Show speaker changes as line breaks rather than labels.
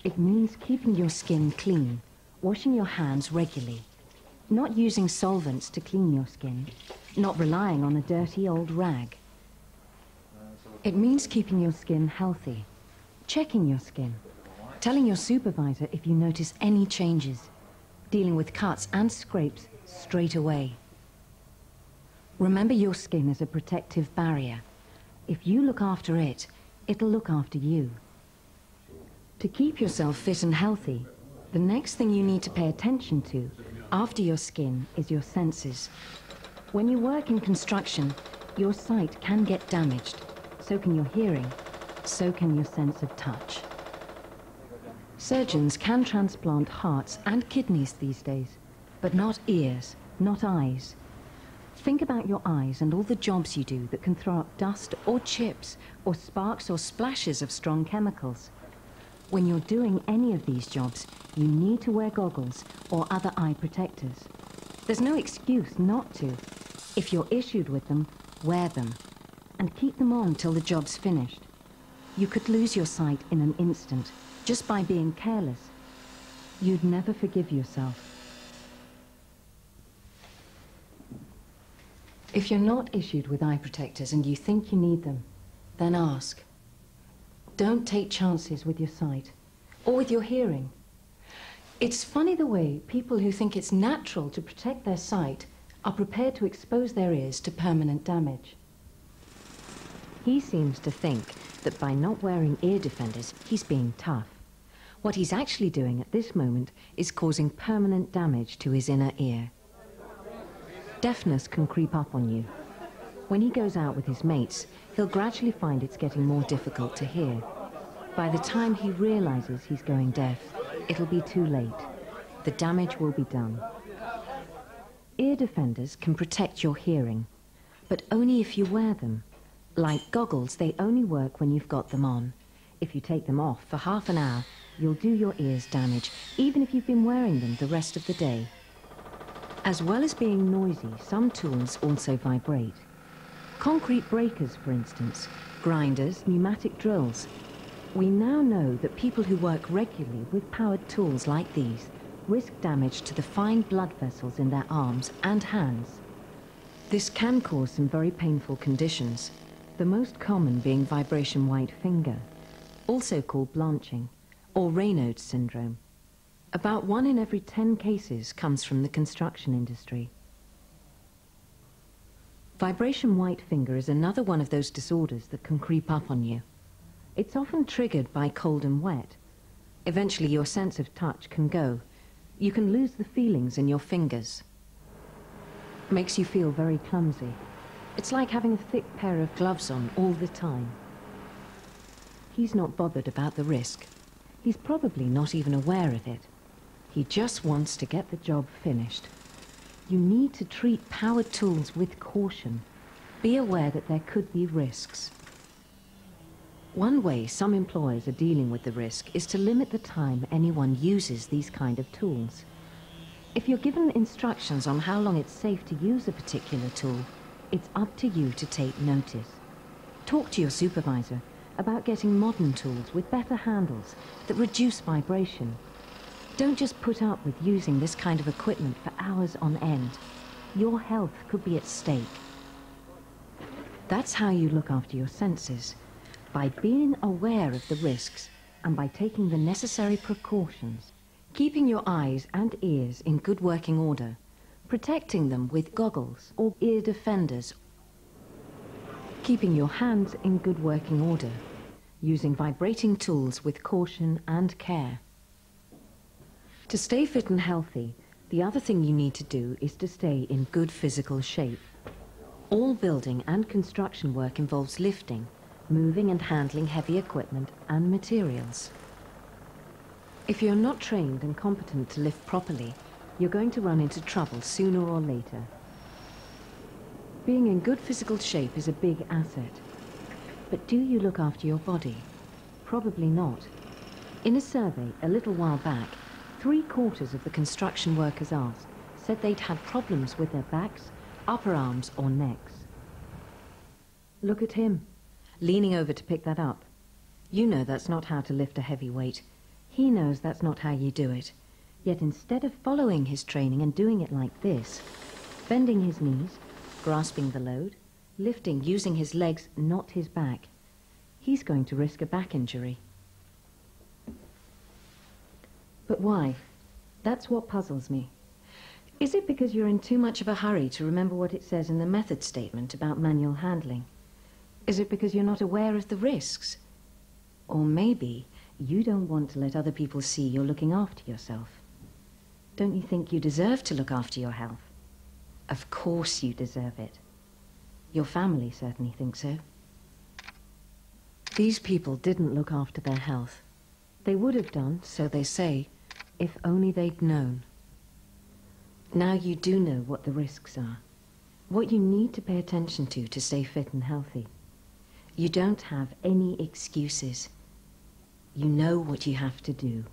It means keeping your skin clean, washing your hands regularly, not using solvents to clean your skin, not relying on a dirty old rag. It means keeping your skin healthy, checking your skin, telling your supervisor if you notice any changes, dealing with cuts and scrapes straight away. Remember, your skin is a protective barrier. If you look after it, it'll look after you. To keep yourself fit and healthy, the next thing you need to pay attention to after your skin is your senses. When you work in construction, your sight can get damaged. So can your hearing, so can your sense of touch. Surgeons can transplant hearts and kidneys these days, but not ears, not eyes. Think about your eyes and all the jobs you do that can throw up dust or chips or sparks or splashes of strong chemicals. When you're doing any of these jobs, you need to wear goggles or other eye protectors. There's no excuse not to. If you're issued with them, wear them. And keep them on till the job's finished. You could lose your sight in an instant, just by being careless. You'd never forgive yourself. If you're not issued with eye protectors and you think you need them, then ask. Don't take chances with your sight, or with your hearing. It's funny the way people who think it's natural to protect their sight are prepared to expose their ears to permanent damage. He seems to think that by not wearing ear defenders, he's being tough. What he's actually doing at this moment is causing permanent damage to his inner ear. Deafness can creep up on you. When he goes out with his mates, he'll gradually find it's getting more difficult to hear. By the time he realizes he's going deaf, it'll be too late. The damage will be done. Ear defenders can protect your hearing, but only if you wear them. Like goggles, they only work when you've got them on. If you take them off for half an hour, you'll do your ears damage, even if you've been wearing them the rest of the day. As well as being noisy, some tools also vibrate. Concrete breakers, for instance, grinders, pneumatic drills. We now know that people who work regularly with powered tools like these risk damage to the fine blood vessels in their arms and hands. This can cause some very painful conditions, the most common being vibration white finger, also called blanching, or Raynaud's syndrome. About 1 in every 10 cases comes from the construction industry. Vibration white finger is another one of those disorders that can creep up on you. It's often triggered by cold and wet. Eventually your sense of touch can go. You can lose the feelings in your fingers. Makes you feel very clumsy. It's like having a thick pair of gloves on all the time. He's not bothered about the risk. He's probably not even aware of it. He just wants to get the job finished. You need to treat powered tools with caution. Be aware that there could be risks. One way some employers are dealing with the risk is to limit the time anyone uses these kind of tools. If you're given instructions on how long it's safe to use a particular tool, it's up to you to take notice. Talk to your supervisor about getting modern tools with better handles that reduce vibration. Don't just put up with using this kind of equipment for hours on end. Your health could be at stake. That's how you look after your senses, by being aware of the risks and by taking the necessary precautions, keeping your eyes and ears in good working order, protecting them with goggles or ear defenders, keeping your hands in good working order, using vibrating tools with caution and care. To stay fit and healthy, the other thing you need to do is to stay in good physical shape. All building and construction work involves lifting, moving and handling heavy equipment and materials. If you're not trained and competent to lift properly, you're going to run into trouble sooner or later. Being in good physical shape is a big asset. But do you look after your body? Probably not. In a survey a little while back, 3/4 of the construction workers asked said they'd had problems with their backs, upper arms or necks. Look at him, leaning over to pick that up. You know that's not how to lift a heavy weight. He knows that's not how you do it. Yet instead of following his training and doing it like this, bending his knees, grasping the load, lifting using his legs, not his back, he's going to risk a back injury. But why? That's what puzzles me. Is it because you're in too much of a hurry to remember what it says in the method statement about manual handling? Is it because you're not aware of the risks? Or maybe you don't want to let other people see you're looking after yourself. Don't you think you deserve to look after your health? Of course you deserve it. Your family certainly thinks so. These people didn't look after their health. They would have done, so they say, if only they'd known. Now you do know what the risks are, what you need to pay attention to stay fit and healthy. You don't have any excuses. You know what you have to do.